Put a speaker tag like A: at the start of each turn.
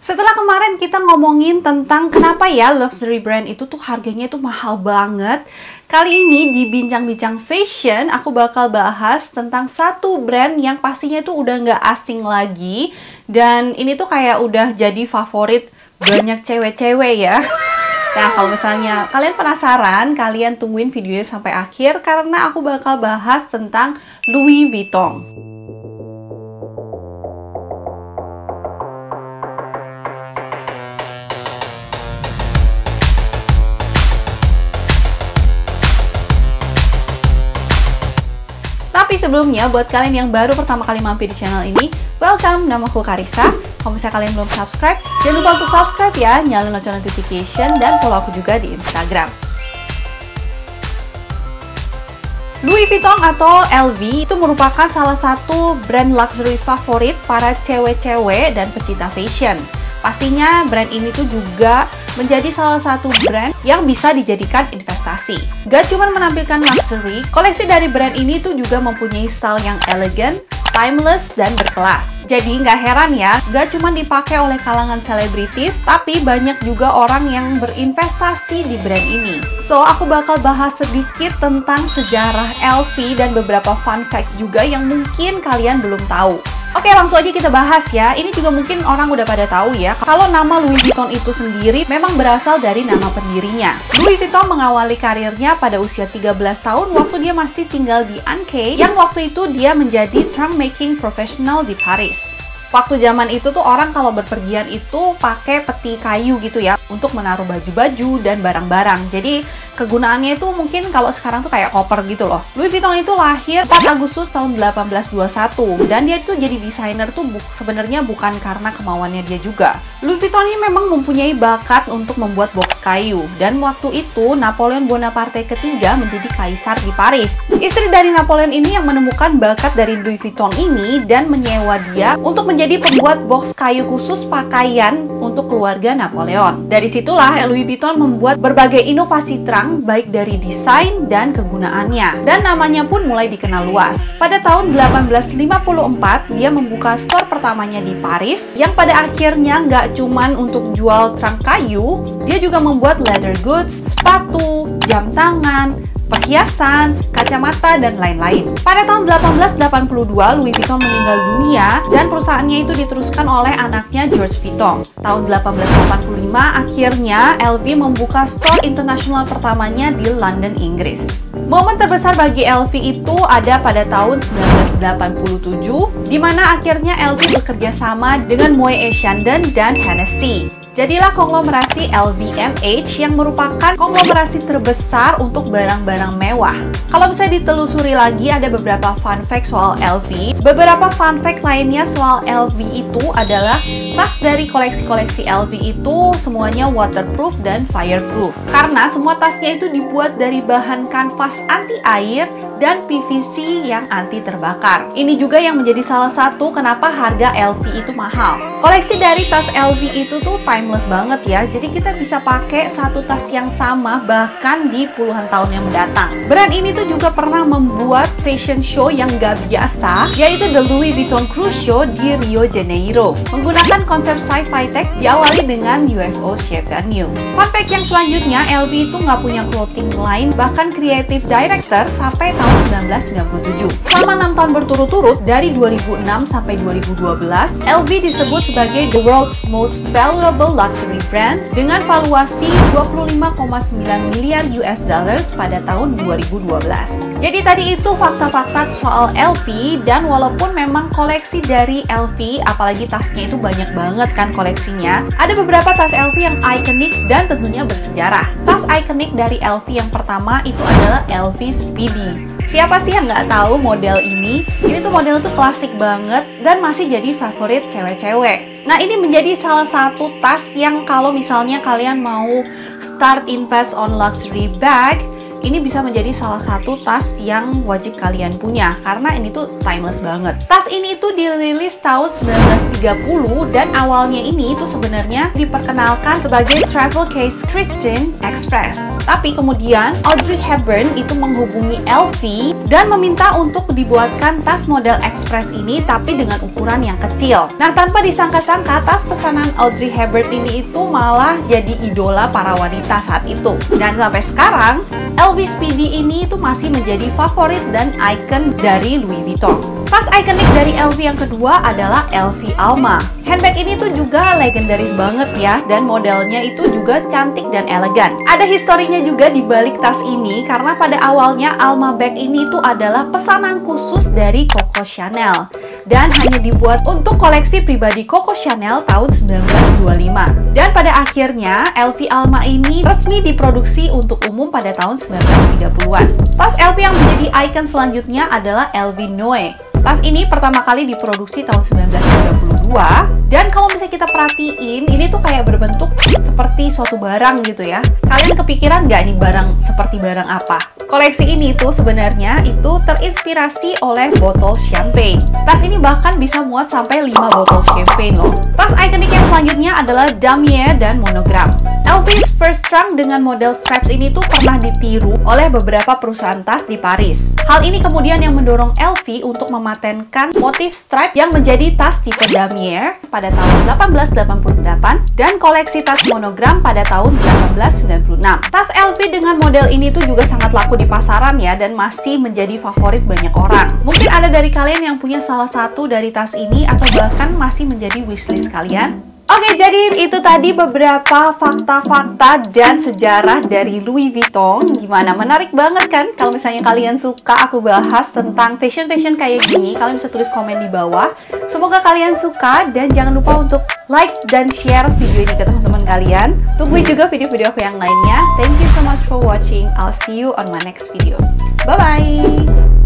A: Setelah kemarin kita ngomongin tentang kenapa ya luxury brand itu tuh harganya tuh mahal banget, kali ini di Bincang-Bincang Fashion aku bakal bahas tentang satu brand yang pastinya tuh udah nggak asing lagi. Dan ini tuh kayak udah jadi favorit banyak cewek-cewek ya. Nah, kalau misalnya kalian penasaran, kalian tungguin videonya sampai akhir karena aku bakal bahas tentang Louis Vuitton. Tapi sebelumnya, buat kalian yang baru pertama kali mampir di channel ini, welcome, namaku Karissa. Kalau misalnya kalian belum subscribe, jangan lupa untuk subscribe ya, nyalain lonceng notification, dan follow aku juga di Instagram. Louis Vuitton atau LV itu merupakan salah satu brand luxury favorit para cewek-cewek dan pecinta fashion. Pastinya brand ini tuh juga menjadi salah satu brand yang bisa dijadikan investasi. Gak cuma menampilkan luxury, koleksi dari brand ini tuh juga mempunyai style yang elegan, timeless, dan berkelas. Jadi nggak heran ya, gak cuma dipakai oleh kalangan selebritis, tapi banyak juga orang yang berinvestasi di brand ini. So, aku bakal bahas sedikit tentang sejarah LV dan beberapa fun fact juga yang mungkin kalian belum tahu. Oke, langsung aja kita bahas ya. Ini juga mungkin orang udah pada tahu ya, kalau nama Louis Vuitton itu sendiri memang berasal dari nama pendirinya. Louis Vuitton mengawali karirnya pada usia 13 tahun waktu dia masih tinggal di Ancay, yang waktu itu dia menjadi trunk making professional di Paris. Waktu zaman itu tuh orang kalau berpergian itu pakai peti kayu gitu ya untuk menaruh baju-baju dan barang-barang. Jadi kegunaannya itu mungkin kalau sekarang tuh kayak koper gitu loh. Louis Vuitton itu lahir 4 Agustus tahun 1821 dan dia itu jadi desainer tuh sebenarnya bukan karena kemauannya dia juga. Louis Vuitton ini memang mempunyai bakat untuk membuat box kayu dan waktu itu Napoleon Bonaparte ketiga menjadi kaisar di Paris. Istri dari Napoleon ini yang menemukan bakat dari Louis Vuitton ini dan menyewa dia untuk menjadi pembuat box kayu khusus pakaian untuk keluarga Napoleon. Dari situlah Louis Vuitton membuat berbagai inovasi trunk baik dari desain dan kegunaannya. Dan namanya pun mulai dikenal luas. Pada tahun 1854, dia membuka store pertamanya di Paris yang pada akhirnya nggak cuman untuk jual trunk kayu, dia juga membuat leather goods, sepatu, jam tangan, perhiasan, kacamata, dan lain-lain. Pada tahun 1882, Louis Vuitton meninggal dunia dan perusahaannya itu diteruskan oleh anaknya George Vuitton. Tahun 1885, akhirnya LV membuka store internasional pertamanya di London, Inggris. Momen terbesar bagi LV itu ada pada tahun 1987, di mana akhirnya LV bekerja sama dengan Moët & Chandon dan Hennessy. Jadilah konglomerasi LVMH yang merupakan konglomerasi terbesar untuk barang-barang mewah. Kalau misalnya ditelusuri lagi, ada beberapa fun fact soal LV. Beberapa fun fact lainnya soal LV itu adalah tas dari koleksi-koleksi LV itu semuanya waterproof dan fireproof. Karena semua tasnya itu dibuat dari bahan kanvas anti air dan PVC yang anti terbakar. Ini juga yang menjadi salah satu kenapa harga LV itu mahal. Koleksi dari tas LV itu tuh timeless banget ya, jadi kita bisa pakai satu tas yang sama bahkan di puluhan tahun yang mendatang. Brand ini tuh juga pernah membuat fashion show yang gak biasa, yaitu The Louis Vuitton Cruise Show di Rio Janeiro, menggunakan konsep sci-fi tech diawali dengan UFO shaped venue. Fun fact yang selanjutnya, LV itu nggak punya clothing line, bahkan creative director sampai tahun 1997. Selama 6 tahun berturut-turut, dari 2006 sampai 2012, LV disebut sebagai the world's most valuable luxury brand dengan valuasi 25,9 miliar US dollars pada tahun 2012. Jadi tadi itu fakta-fakta soal LV, dan walaupun memang koleksi dari LV, apalagi tasnya itu banyak banget kan koleksinya, ada beberapa tas LV yang ikonik dan tentunya bersejarah. Tas ikonik dari LV yang pertama itu adalah LV Speedy. Siapa sih yang nggak tahu model ini? Ini tuh model tuh klasik banget dan masih jadi favorit cewek-cewek. Nah, ini menjadi salah satu tas yang kalau misalnya kalian mau start invest on luxury bag, ini bisa menjadi salah satu tas yang wajib kalian punya karena ini tuh timeless banget. Tas ini tuh dirilis tahun 1930 dan awalnya ini tuh sebenarnya diperkenalkan sebagai travel case Christian Express. Tapi kemudian Audrey Hepburn itu menghubungi LV dan meminta untuk dibuatkan tas model Express ini tapi dengan ukuran yang kecil. Nah, tanpa disangka-sangka, tas pesanan Audrey Hepburn ini itu malah jadi idola para wanita saat itu. Dan sampai sekarang, LV Speedy ini itu masih menjadi favorit dan icon dari Louis Vuitton. Tas ikonik dari LV yang kedua adalah LV Alma. Handbag ini tuh juga legendaris banget ya, dan modelnya itu juga cantik dan elegan. Ada historinya juga di balik tas ini, karena pada awalnya Alma bag ini tuh adalah pesanan khusus dari Coco Chanel dan hanya dibuat untuk koleksi pribadi Coco Chanel tahun 1925. Dan pada akhirnya LV Alma ini resmi diproduksi untuk umum pada tahun 1930-an. Tas LV yang menjadi ikon selanjutnya adalah LV Noe. Tas ini pertama kali diproduksi tahun 1932, dan kalau misalnya kita perhatiin, ini tuh kayak berbentuk seperti suatu barang gitu ya. Kalian kepikiran nggak nih barang seperti barang apa? Koleksi ini tuh sebenarnya itu terinspirasi oleh botol champagne. Tas ini bahkan bisa muat sampai 5 botol champagne loh. Tas ikonik yang selanjutnya adalah Damier dan Monogram. LV's first trunk dengan model straps ini tuh pernah ditiru oleh beberapa perusahaan tas di Paris. Hal ini kemudian yang mendorong LV untuk mematenkan motif stripe yang menjadi tas tipe Damier pada tahun 1888 dan koleksi tas Monogram pada tahun 1896. Tas LV dengan model ini tuh juga sangat laku di pasaran ya, dan masih menjadi favorit banyak orang. Mungkin ada dari kalian yang punya salah satu dari tas ini atau bahkan masih menjadi wishlist kalian. Oke, jadi itu tadi beberapa fakta-fakta dan sejarah dari Louis Vuitton. Gimana? Menarik banget kan? Kalau misalnya kalian suka aku bahas tentang fashion-fashion kayak gini, kalian bisa tulis komen di bawah. Semoga kalian suka, dan jangan lupa untuk like dan share video ini ke teman-teman kalian. Tungguin juga video-video aku yang lainnya. Thank you so much for watching. I'll see you on my next video. Bye-bye!